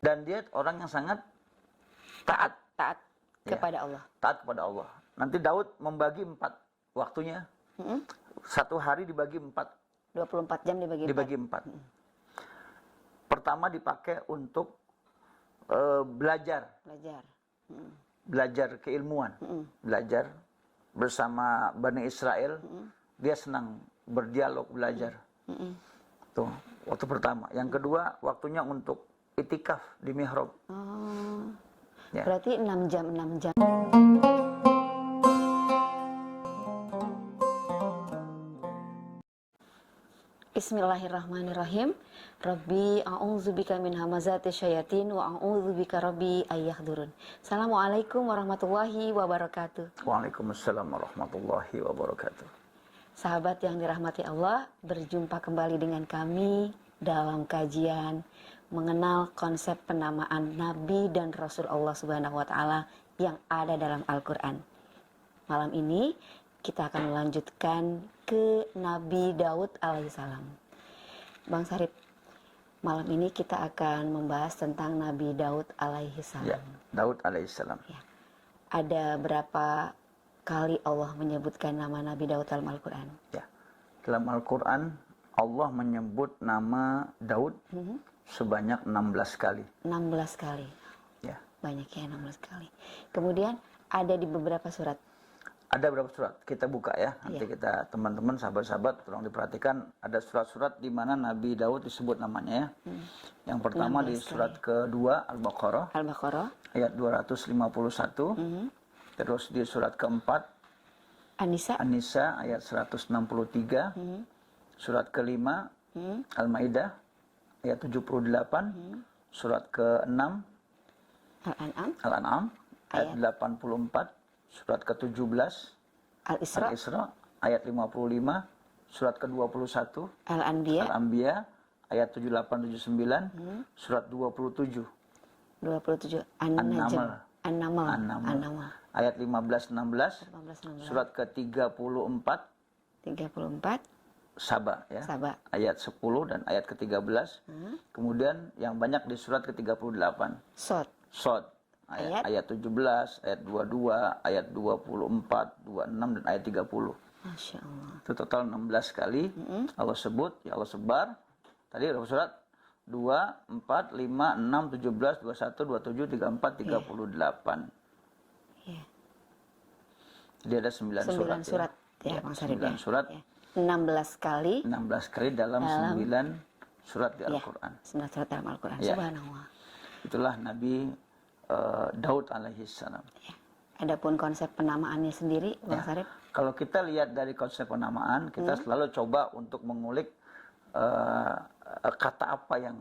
Dan dia orang yang sangat taat. Taat Ya. kepada Allah. Taat kepada Allah. Nanti Daud membagi 4 waktunya. Satu hari dibagi 4. 24 jam dibagi 4. 4. Pertama dipakai untuk belajar. Belajar keilmuan. Belajar bersama Bani Israel. Dia senang berdialog, belajar. Tuh, waktu pertama. Yang kedua, waktunya untuk itikaf di mihrab. Ya. Berarti 6 jam. Bismillahirrahmanirrahim. Rabbi a'udzubika min hamazati syayatin wa a'udzubika rabbi ayyahdurun. Assalamualaikum warahmatullahi wabarakatuh. Waalaikumsalam warahmatullahi wabarakatuh. Sahabat yang dirahmati Allah, berjumpa kembali dengan kami dalam kajian mengenal konsep penamaan Nabi dan Rasul Allah Subhanahu wa taala yang ada dalam Al-Qur'an. Malam ini kita akan melanjutkan ke Nabi Daud alaihissalam. Bang Sarip, malam ini kita akan membahas tentang Nabi Daud alaihissalam. Ya, Daud alaihissalam. Ya. Ada berapa kali Allah menyebutkan nama Nabi Daud dalam Al-Quran? Ya, dalam Al-Quran Allah menyebut nama Daud sebanyak 16 kali. 16 kali. Ya. Banyak ya, 16 kali. Kemudian ada di beberapa surat. Ada berapa surat? Kita buka ya. Nanti kita teman-teman, sahabat-sahabat, tolong diperhatikan. Ada surat-surat di mana Nabi Daud disebut namanya ya. Yang pertama di surat kedua Al-Baqarah. Al-Baqarah. Ayat 251. Terus di surat keempat An-Nisa ayat 163. Surat kelima Al-Maidah ayat 78. Surat ke-6 Al-An'am ayat 84. Surat ke-17 Al-Isra ayat 55. Surat ke-21 Al-Anbiya ayat 78-79. Surat 27 An-Naml ayat 15-16. Surat ke-34 Saba ya. Ayat 10 dan ayat ke-13. Kemudian yang banyak di surat ke-38 Shad ayat 17, ayat 22, ayat 24, 26 dan ayat 30. Masya Allah. Itu total 16 kali Allah sebut, ya Allah sebar. Tadi berapa surat? 2, 4, 5, 6, 17, 21, 27, 34, 38. Iya. Jadi ada 9 surat ya, Bang Sarip. 9 surat. Ya. 16 kali dalam 9 surat di Al-Quran. 9 surat dalam Al-Quran. Ya. Subhanallah. Itulah Nabi Daud alaihissalam. Ya. Adapun konsep penamaannya sendiri, Bang Sarip? Kalau kita lihat dari konsep penamaan, kita selalu coba untuk mengulik kata apa yang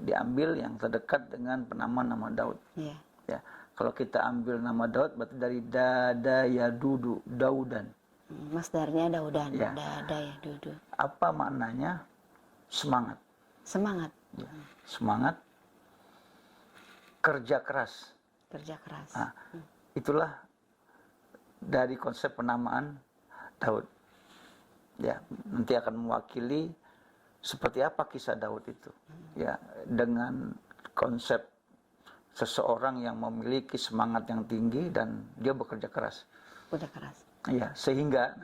diambil yang terdekat dengan penamaan nama Daud. Ya. Ya. Kalau kita ambil nama Daud berarti dari dada ya dudu, Daudan. Masdarnya Daudan, Ya. dada ya dudu. Apa maknanya? Semangat. Semangat. Ya. Semangat. Kerja keras. Nah, itulah dari konsep penamaan Daud. Ya, nanti akan mewakili seperti apa kisah Daud itu. Ya, dengan konsep seseorang yang memiliki semangat yang tinggi dan dia bekerja keras. Ya, sehingga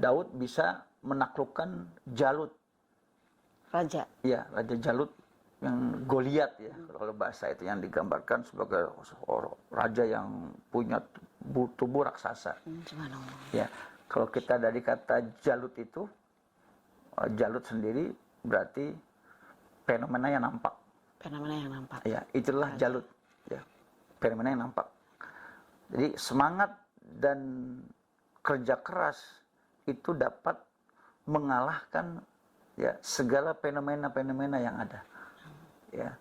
Daud bisa menaklukkan Jalut. Raja. Ya, Raja Jalut yang Goliat ya, kalau bahasa itu yang digambarkan sebagai raja yang punya tubuh raksasa. Ya, kalau kita dari kata Jalut itu, Jalut sendiri berarti fenomena yang nampak. Ya, itulah raja. Jalut. Ya, fenomena yang nampak. Jadi semangat dan kerja keras itu dapat mengalahkan ya segala fenomena-fenomena yang ada. Ya.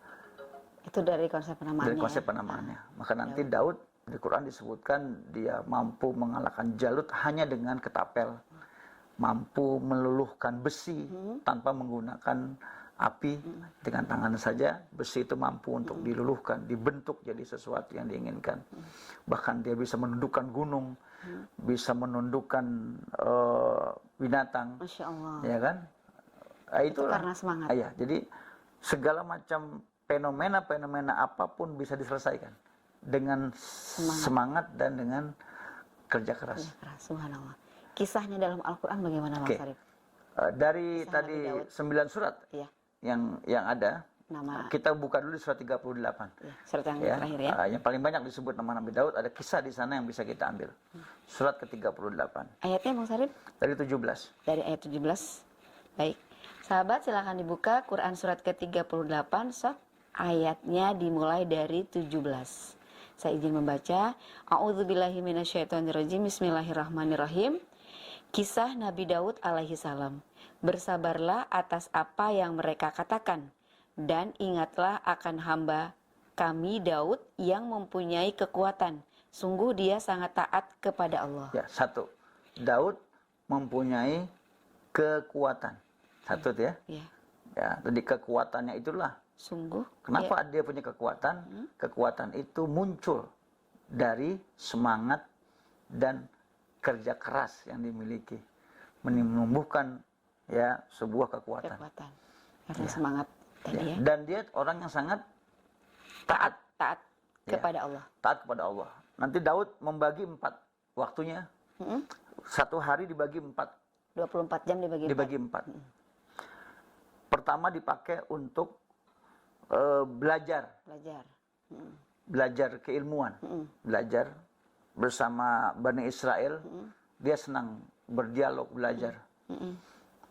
Itu dari konsep penamaannya. Dari konsep penamaannya. Maka nanti Daud di Quran disebutkan dia mampu mengalahkan Jalut hanya dengan ketapel, mampu meluluhkan besi tanpa menggunakan api, dengan tangan saja besi itu mampu untuk diluluhkan, dibentuk jadi sesuatu yang diinginkan. Bahkan dia bisa menundukkan gunung, bisa menundukkan binatang. Masya Allah. Ya kan? Itulah. Itu karena semangat. Ya, jadi segala macam fenomena-fenomena apapun bisa diselesaikan dengan semangat dan dengan kerja keras. Subhanallah. Kisahnya dalam Al-Quran bagaimana Bang Sarip? Dari Kisah tadi Nabi Daud. 9 surat Iya. yang ada, Nama kita buka dulu di surat 38. ya, surat yang Ya, terakhir ya. yang paling banyak disebut nama Nabi Daud, ada kisah di sana yang bisa kita ambil. Surat ke-38 Ayatnya Bang Sarip dari 17. dari ayat 17. Baik. Sahabat silahkan dibuka Quran surat ke-38 ayatnya dimulai dari 17. Saya izin membaca. A'udzubillahi minasyaitonirrajim. Bismillahirrahmanirrahim. Kisah Nabi Daud alaihi salam. Bersabarlah atas apa yang mereka katakan dan ingatlah akan hamba kami Daud yang mempunyai kekuatan. Sungguh dia sangat taat kepada Allah. Ya, satu. Daud mempunyai kekuatan. Satu tuh ya. Ya. Ya, jadi kekuatannya itulah. Sungguh. Kenapa dia punya kekuatan? Kekuatan itu muncul dari semangat dan kerja keras yang dimiliki, menumbuhkan ya sebuah kekuatan. Karena semangat tadi ya. Dan dia orang yang sangat taat kepada Allah. Taat kepada Allah. Nanti Daud membagi 4 waktunya. Satu hari dibagi 4. 24 jam dibagi 4. Pertama dipakai untuk belajar keilmuan, belajar bersama Bani Israel. Dia senang berdialog, belajar.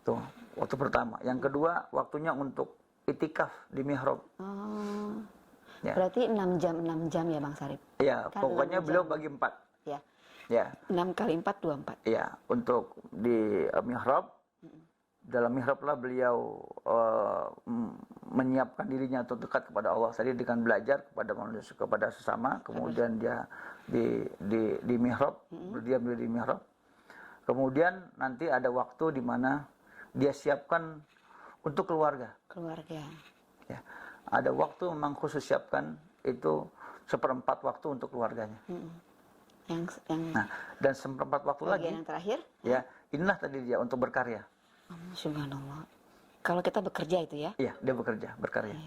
Tuh, waktu pertama. Yang kedua, waktunya untuk itikaf di mihrab. Ya. Berarti 6 jam ya Bang Sarip? Ya, Kan pokoknya beliau bagi 4. Ya. Ya. 6 kali 4, 24. Ya, untuk di mihrab. Dalam mihrab lah beliau menyiapkan dirinya untuk dekat kepada Allah. Tadi dengan belajar kepada manusia, kepada sesama. Kemudian dia di mihrab, berdiam diri di mihrab. Kemudian nanti ada waktu di mana dia siapkan untuk keluarga. Ya. Ada waktu memang khusus siapkan itu 1/4 waktu untuk keluarganya. Nah, dan 1/4 waktu lagi yang terakhir? Ya, inilah tadi dia untuk berkarya. Subhanallah. Kalau kita bekerja itu ya? Iya, dia berkarya.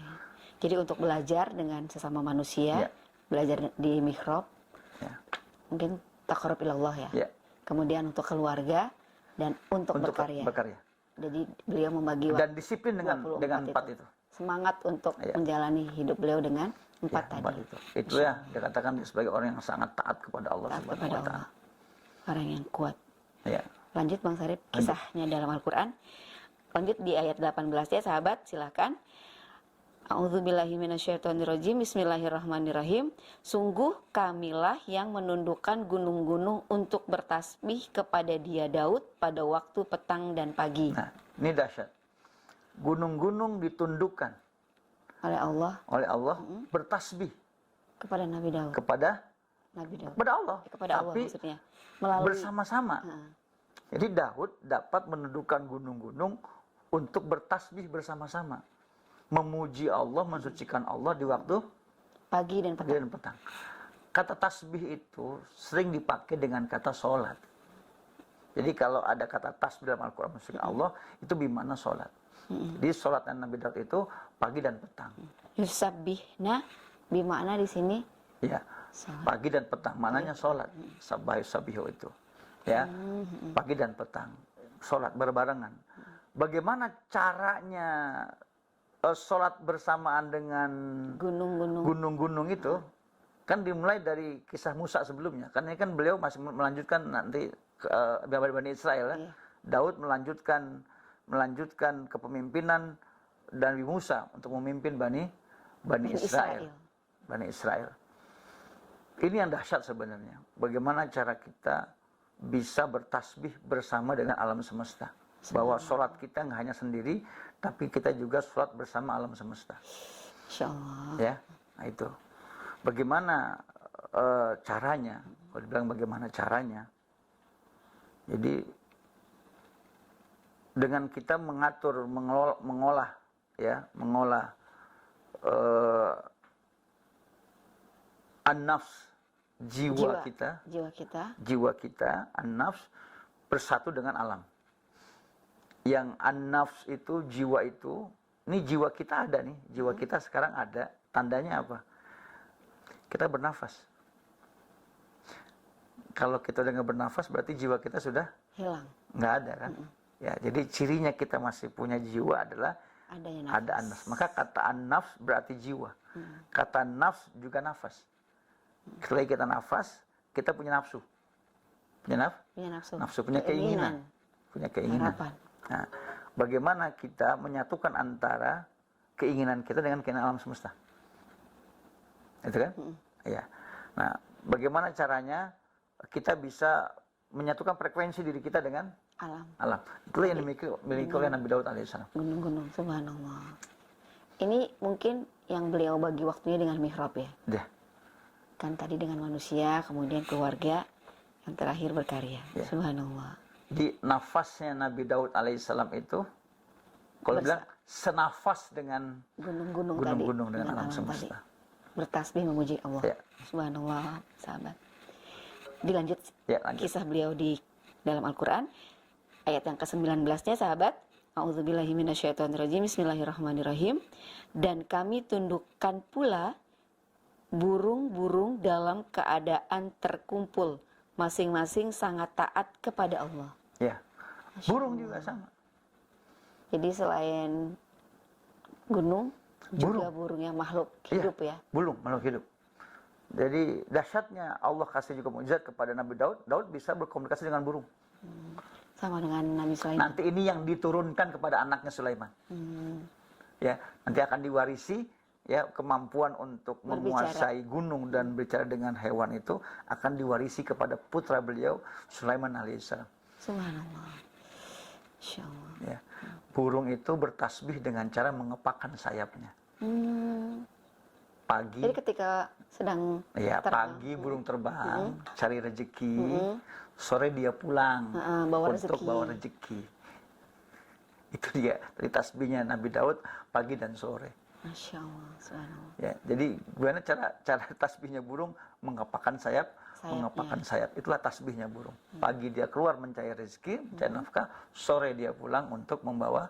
Jadi untuk belajar dengan sesama manusia, belajar di mihrab, mungkin taqarrub ilallah ya. Kemudian untuk keluarga dan untuk berkarya. Jadi beliau membagi waktu. Dan disiplin dengan 4 itu. Semangat untuk menjalani hidup beliau dengan 4 tadi. Itu ya, dikatakan sebagai orang yang sangat taat kepada Allah Subhanahu wa taala. Orang yang kuat. Ya. Lanjut Bang Sarip, kisahnya dalam Al-Quran. Lanjut di ayat 18 ya sahabat, silakan. A'udzubillahi minasyaitonirrajim. Bismillahirrahmanirrahim. Sungguh kamilah yang menundukkan gunung-gunung untuk bertasbih kepada dia Daud pada waktu petang dan pagi. Nah, ini dahsyat. Gunung-gunung ditundukkan oleh Allah bertasbih kepada Nabi Daud. Kepada Allah. Kepada Allah maksudnya. Melalui bersama-sama. Jadi Daud dapat menundukkan gunung-gunung untuk bertasbih bersama-sama. Memuji Allah, mensucikan Allah di waktu pagi dan petang. Kata tasbih itu sering dipakai dengan kata sholat. Jadi kalau ada kata tasbih dalam Al-Quran mensucikan Allah, itu bimana sholat. Di sholat Nabi Daud itu pagi dan petang. Yusabbihna bimana di sini? Ya, pagi dan petang. Mananya sholat. Sabihu itu. Ya, pagi dan petang, sholat berbarengan. Bagaimana caranya sholat bersamaan dengan gunung-gunung itu? Kan dimulai dari kisah Musa sebelumnya. Kan ini kan beliau masih melanjutkan nanti Bani Israel. Ya. Daud melanjutkan kepemimpinan Nabi Musa untuk memimpin Bani Israel. Bani Israel. Ini yang dahsyat sebenarnya. Bagaimana cara kita bisa bertasbih bersama dengan alam semesta. Bahwa sholat kita nggak hanya sendiri, tapi kita juga sholat bersama alam semesta. Insyaallah. Ya, nah itu. Bagaimana caranya? Kalau dibilang bagaimana caranya? Jadi dengan kita mengatur, mengolah an-nafs, jiwa kita, an-nafs bersatu dengan alam. Yang an-nafs itu, jiwa itu ini jiwa kita ada nih, jiwa kita sekarang ada. Tandanya apa? Kita bernafas. Kalau kita udah nggak bernafas, berarti jiwa kita sudah hilang, nggak ada kan? Ya, jadi cirinya kita masih punya jiwa adalah adanya nafas. ada an-nafs. Maka kata an-nafs berarti jiwa. Kata nafs juga nafas. Setelah kita nafas, kita punya nafsu. Punya nafsu. Nafsu, punya keinginan. Punya keinginan. Harapan. Nah, bagaimana kita menyatukan antara keinginan kita dengan keinginan alam semesta? Itu kan? Iya. Nah, bagaimana caranya kita bisa menyatukan frekuensi diri kita dengan alam. Itulah yang dimiliki oleh Nabi Daud alaihissalam. Gunung-gunung, subhanallah. Ini mungkin yang beliau bagi waktunya dengan mihrab ya. Ya. Kan tadi dengan manusia, kemudian keluarga, yang terakhir berkarya. Ya. Subhanallah. Di nafasnya Nabi Daud alaihissalam itu, kalau bilang senafas dengan gunung-gunung dengan alam semesta. Bertasbih memuji Allah. Ya. Subhanallah, sahabat. Dilanjut lanjut. kisah beliau di dalam Al-Quran. Ayat yang ke-19-nya, sahabat. A'udzubillahi minasyaitonirrajim. Bismillahirrahmanirrahim. Dan kami tundukkan pula burung-burung dalam keadaan terkumpul, masing-masing sangat taat kepada Allah. Ya. Burung juga sama. Jadi selain gunung, juga burung yang makhluk hidup ya. Burung makhluk hidup. Jadi dahsyatnya Allah kasih juga mukjizat kepada Nabi Daud. Daud bisa berkomunikasi dengan burung. Sama dengan Nabi Sulaiman. Nanti ini yang diturunkan kepada anaknya Sulaiman. Ya, nanti akan diwarisi ya kemampuan untuk menguasai gunung dan berbicara dengan hewan itu akan diwarisi kepada putra beliau Sulaiman alaihissalam. Subhanallah. Insyaallah. Ya. Burung itu bertasbih dengan cara mengepakkan sayapnya. Pagi. Jadi ketika sedang pagi burung terbang cari rezeki, sore dia pulang untuk bawa rezeki. Itu dia dari tasbihnya Nabi Daud pagi dan sore. Masya Allah, subhanallah. Ya, jadi gimana cara tasbihnya burung mengepakkan sayapnya. Mengepakkan sayap, itulah tasbihnya burung. Pagi dia keluar mencari rezeki, mencari nafkah, sore dia pulang untuk membawa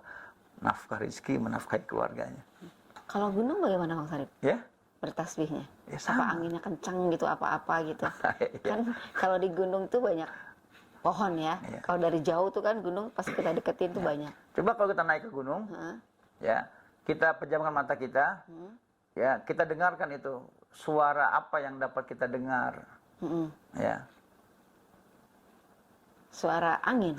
nafkah rezeki, menafkahi keluarganya. Kalau gunung bagaimana Bang Sarip? Ya? Bertasbihnya? Ya, sama. Apa anginnya kencang gitu, apa-apa gitu? Kan kalau di gunung tuh banyak pohon ya. Kalau dari jauh tuh kan gunung pas kita deketin tuh banyak. Coba kalau kita naik ke gunung, ya kita pejamkan mata kita, ya kita dengarkan itu suara apa yang dapat kita dengar. Ya. Suara angin.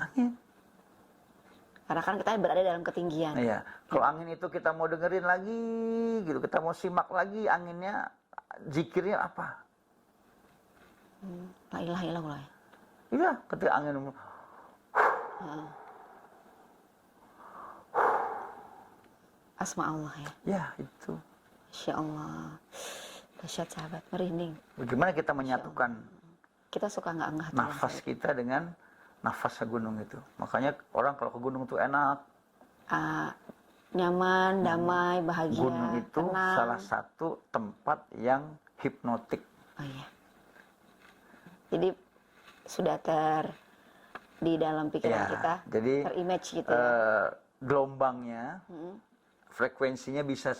Karena kan kita berada dalam ketinggian. Iya. Kalau angin itu kita mau dengerin lagi, gitu, kita mau simak lagi anginnya, zikirnya apa? La ilaha illallah. Iya, ketika angin asma Allah ya. Ya, itu. Masya Allah. Dahsyat sahabat, merinding. Bagaimana kita menyatukan kita suka nggak ngeh nafas kita dengan nafas gunung itu. Makanya orang kalau ke gunung itu enak. Nyaman, damai, bahagia, gunung itu tenang. salah satu tempat yang hipnotik. Oh iya. Jadi sudah di dalam pikiran kita, jadi, terimage gitu ya. Gelombangnya, frekuensinya bisa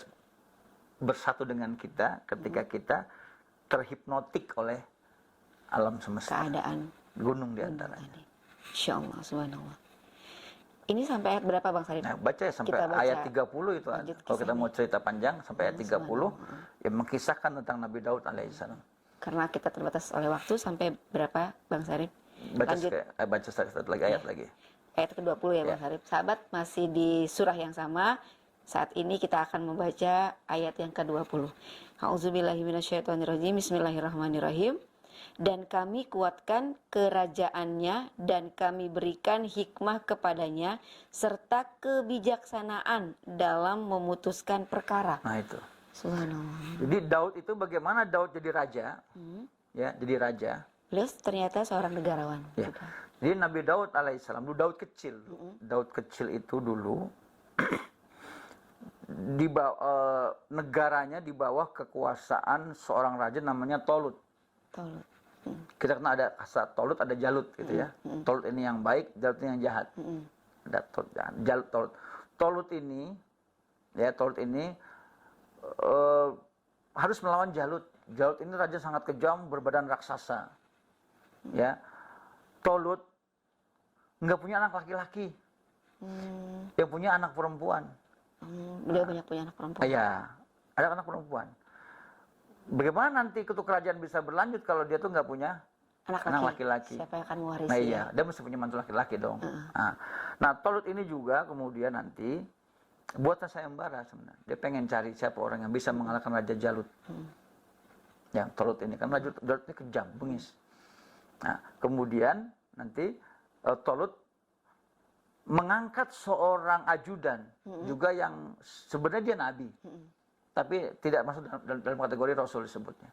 bersatu dengan kita ketika kita terhipnotik oleh alam semesta. Keadaan gunung di antaranya. Insya Allah, subhanallah. Ini sampai ayat berapa Bang Sarip? Nah, baca ya sampai ayat 30 itu. Kalau kita mau cerita panjang sampai ayat 30 yang mengisahkan tentang Nabi Daud alaihissalam. Karena kita terbatas oleh waktu, sampai berapa Bang Sarip? Baca satu lagi ayat lagi. Ayat ke-20 ya Bang Sarip. Sahabat, masih di surah yang sama. Saat ini kita akan membaca ayat yang ke-20. A'udzubillahi minasyaitonirrajim. Bismillahirrahmanirrahim. Dan kami kuatkan kerajaannya dan kami berikan hikmah kepadanya serta kebijaksanaan dalam memutuskan perkara. Nah itu. Subhanallah. Jadi Daud itu bagaimana Daud jadi raja? Ya, jadi raja. Beliau ternyata seorang negarawan. Ya. Jadi Nabi Daud alaihissalam, dulu Daud kecil. Daud kecil itu dulu negaranya di bawah kekuasaan seorang raja namanya Tolut. Kita kenal ada kata Tolut, ada Jalut gitu ya. Tolut ini yang baik, Jalut ini yang jahat. Ada Jalut, Tolut. Tolut ini ya Tolut ini harus melawan Jalut. Jalut ini raja sangat kejam, berbadan raksasa. Ya, Tolut nggak punya anak laki-laki, yang punya anak perempuan. Beliau banyak punya anak perempuan. Iya, ada anak perempuan. Bagaimana nanti kutu kerajaan bisa berlanjut kalau dia tuh nggak punya anak laki-laki? Siapa yang akan mewarisi? Nah iya, dia mesti punya mantu laki-laki dong. Nah, Tolut ini juga kemudian nanti buatan sayembara sebenarnya. Dia pengen cari siapa orang yang bisa mengalahkan Raja Jalut. Ya, Tolut ini kan Raja Jalut ini kejam, bengis. Nah, kemudian nanti Tolut mengangkat seorang ajudan juga yang sebenarnya dia nabi, tapi tidak masuk dalam kategori Rasul disebutnya.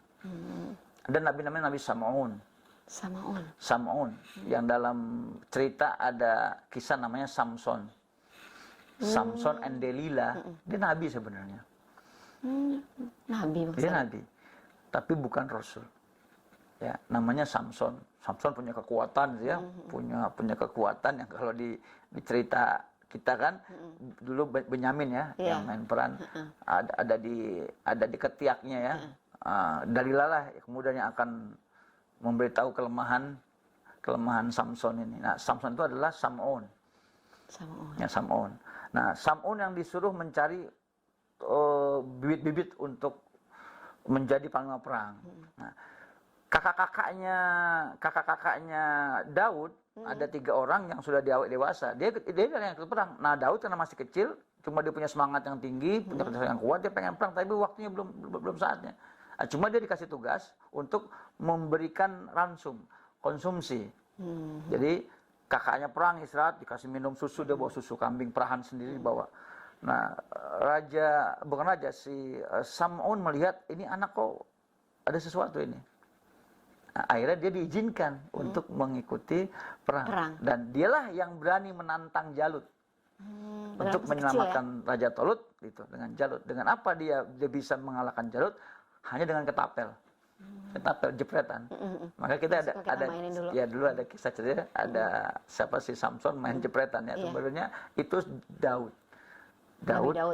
Ada nabi namanya Nabi Sam'un. Sam'un. Yang dalam cerita ada kisah namanya Samson. Samson and Delila. Dia nabi sebenarnya. Nabi maksudnya. Dia nabi, tapi bukan Rasul. Ya, namanya Samson. Samson punya kekuatan ya, punya kekuatan yang kalau di cerita kita kan dulu Benyamin ya yang main peran, ada di ketiaknya ya. Dalilah lah kemudian yang akan memberitahu kelemahan Samson ini. Nah, Samson itu adalah Sam'un. Ya, Sam'un. Nah, Sam'un yang disuruh mencari bibit-bibit untuk menjadi panglima perang. Nah, kakak-kakaknya Daud ada 3 orang yang sudah dewasa. Dia yang ikut perang. Nah, Daud karena masih kecil, cuma dia punya semangat yang tinggi, punya kecerdasan yang kuat, dia pengen perang, tapi waktunya belum saatnya. Nah, cuma dia dikasih tugas untuk memberikan ransum, konsumsi. Jadi kakaknya perang istirahat, dikasih minum susu, dia bawa susu kambing perahan sendiri bawa. Nah, si Sam'un melihat ini anak kok ada sesuatu ini. Nah, akhirnya dia diizinkan untuk mengikuti perang. Dan dialah yang berani menantang Jalut untuk menyelamatkan Raja Tolut gitu dengan Jalut. Dengan apa dia bisa mengalahkan Jalut? Hanya dengan ketapel. Ketapel jepretan. Maka kita dulu ada kisah cerita, ada siapa si Samson main jepretan ya. Sebenarnya itu Daud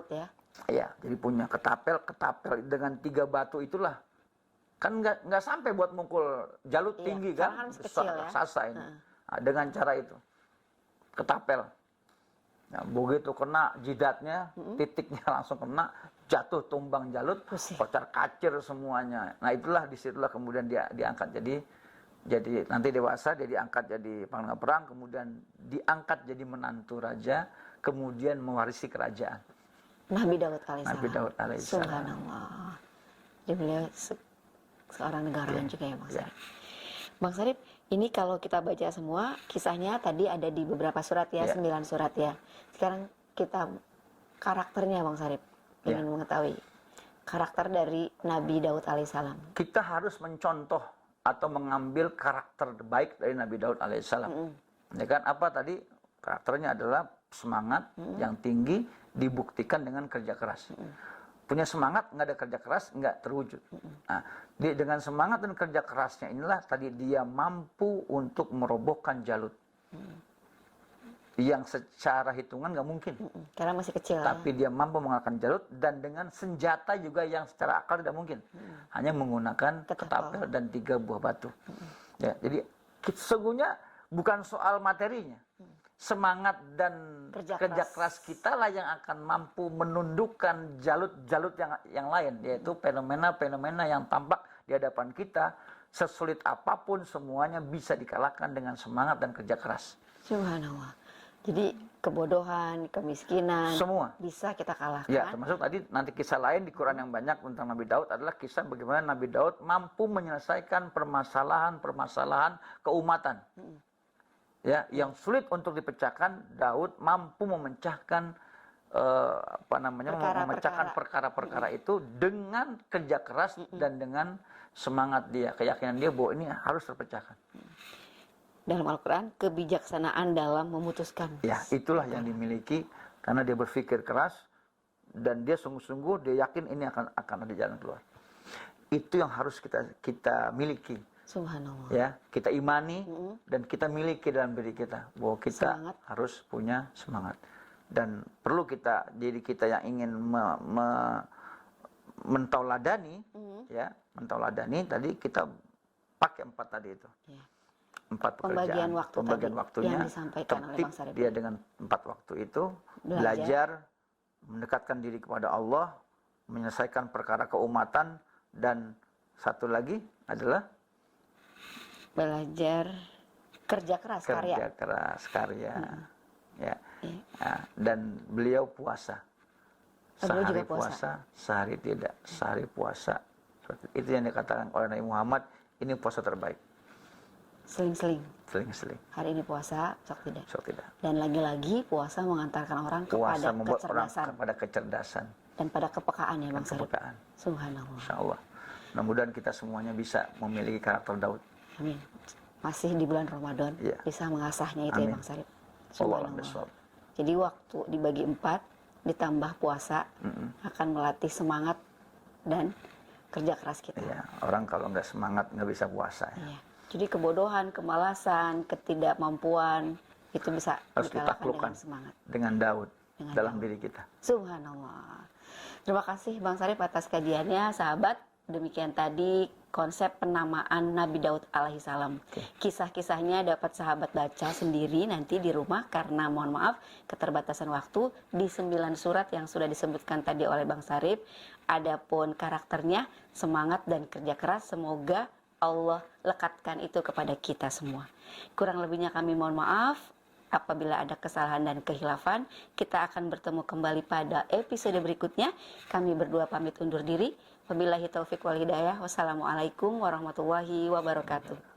ya. Iya, jadi punya ketapel dengan 3 batu itulah. Kan nggak sampai buat mukul Jalut tinggi kan, raksasa ini. Nah, dengan cara itu ketapel. Nah, begitu kena jidatnya, titiknya langsung kena, jatuh tumbang Jalut, kocar kacir semuanya. Nah, disitulah kemudian dia diangkat jadi nanti dewasa dia diangkat jadi panglima perang, kemudian diangkat jadi menantu raja, kemudian mewarisi kerajaan. Nabi Daud alaihissalam. Subhanallah. Jadi beliau seorang negarawan juga ya Bang Sarip. Bang Sarip, ini kalau kita baca semua kisahnya tadi ada di beberapa surat ya, 9 surat ya. Sekarang kita karakternya Bang Sarip, ingin mengetahui karakter dari Nabi Daud alaihissalam. Kita harus mencontoh atau mengambil karakter baik dari Nabi Daud alaihissalam. Ya kan, apa tadi karakternya adalah semangat yang tinggi dibuktikan dengan kerja keras. Punya semangat, nggak ada kerja keras, nggak terwujud. Nah, dengan semangat dan kerja kerasnya inilah tadi dia mampu untuk merobohkan Jalut. Yang secara hitungan nggak mungkin. Karena masih kecil. Tapi dia mampu mengalahkan Jalut dan dengan senjata juga yang secara akal tidak mungkin. Hanya menggunakan ketapel dan 3 buah batu. Ya, jadi sesungguhnya bukan soal materinya. Semangat dan kerja keras kita lah yang akan mampu menundukkan Jalut yang lain, yaitu fenomena yang tampak di hadapan kita. Sesulit apapun semuanya bisa dikalahkan dengan semangat dan kerja keras. Subhanallah. Jadi kebodohan, kemiskinan, semua bisa kita kalahkan. Ya, termasuk tadi nanti kisah lain di Quran yang banyak tentang Nabi Daud adalah kisah bagaimana Nabi Daud mampu menyelesaikan permasalahan keumatan. Ya, yang sulit untuk dipecahkan, Daud mampu memecahkan memecahkan perkara-perkara itu dengan kerja keras dan dengan semangat dia, keyakinan dia bahwa ini harus terpecahkan. Dalam Al-Quran, kebijaksanaan dalam memutuskan. Ya, itulah yang dimiliki karena dia berpikir keras dan dia sungguh-sungguh dia yakin ini akan ada jalan keluar. Itu yang harus kita miliki. Subhanallah. Ya, kita imani dan kita miliki dalam diri kita bahwa kita harus punya semangat. Dan perlu diri kita yang ingin mentauladani, ya, mentauladani tadi kita pakai 4 tadi itu. Ya. 4 Pembagian pekerjaan, waktu pembagian tadi waktunya, yang disampaikan oleh tertib Bang Sarip. dia dengan 4 waktu itu, belajar, mendekatkan diri kepada Allah, menyelesaikan perkara keumatan, dan satu lagi adalah belajar kerja keras, karya. Ya. Nah, dan beliau puasa. Beliau Sehari juga puasa. sehari tidak. Sehari puasa. Itu yang dikatakan oleh Nabi Muhammad, ini puasa terbaik. Seling-seling. Seling-seling. Hari ini puasa, besok tidak. Besok tidak. Dan lagi-lagi puasa mengantarkan orang Puasa kepada membuat orang kecerdasan kepada kecerdasan dan pada kepekaan ya dan Bang Sarip. kepekaan. Subhanallah. Insya Allah. Mudah-mudahan kita semuanya bisa memiliki karakter Daud. Amin. Masih di bulan Ramadan, Iya. bisa mengasahnya itu ya Amin. Bang Sarip. Allah Subhanallah. Jadi waktu dibagi 4 ditambah puasa akan melatih semangat dan kerja keras kita. Ya, orang kalau nggak semangat nggak bisa puasa. Ya. Iya. Jadi kebodohan, kemalasan, ketidakmampuan itu bisa Harus dikalahkan ditaklukkan dengan semangat. dengan Daud Dengan dalam Daud. diri kita. Subhanallah. Terima kasih Bang Sarip atas kajiannya, sahabat. Demikian tadi konsep penamaan Nabi Daud alaihissalam. Kisah-kisahnya dapat sahabat baca sendiri nanti di rumah karena mohon maaf keterbatasan waktu di 9 surat yang sudah disebutkan tadi oleh Bang Sarip. Adapun karakternya, semangat dan kerja keras, semoga Allah lekatkan itu kepada kita semua. Kurang lebihnya kami mohon maaf. Apabila ada kesalahan dan kehilafan, kita akan bertemu kembali pada episode berikutnya. Kami berdua pamit undur diri. Wabillahi taufiq wal hidayah. Wassalamualaikum warahmatullahi wabarakatuh.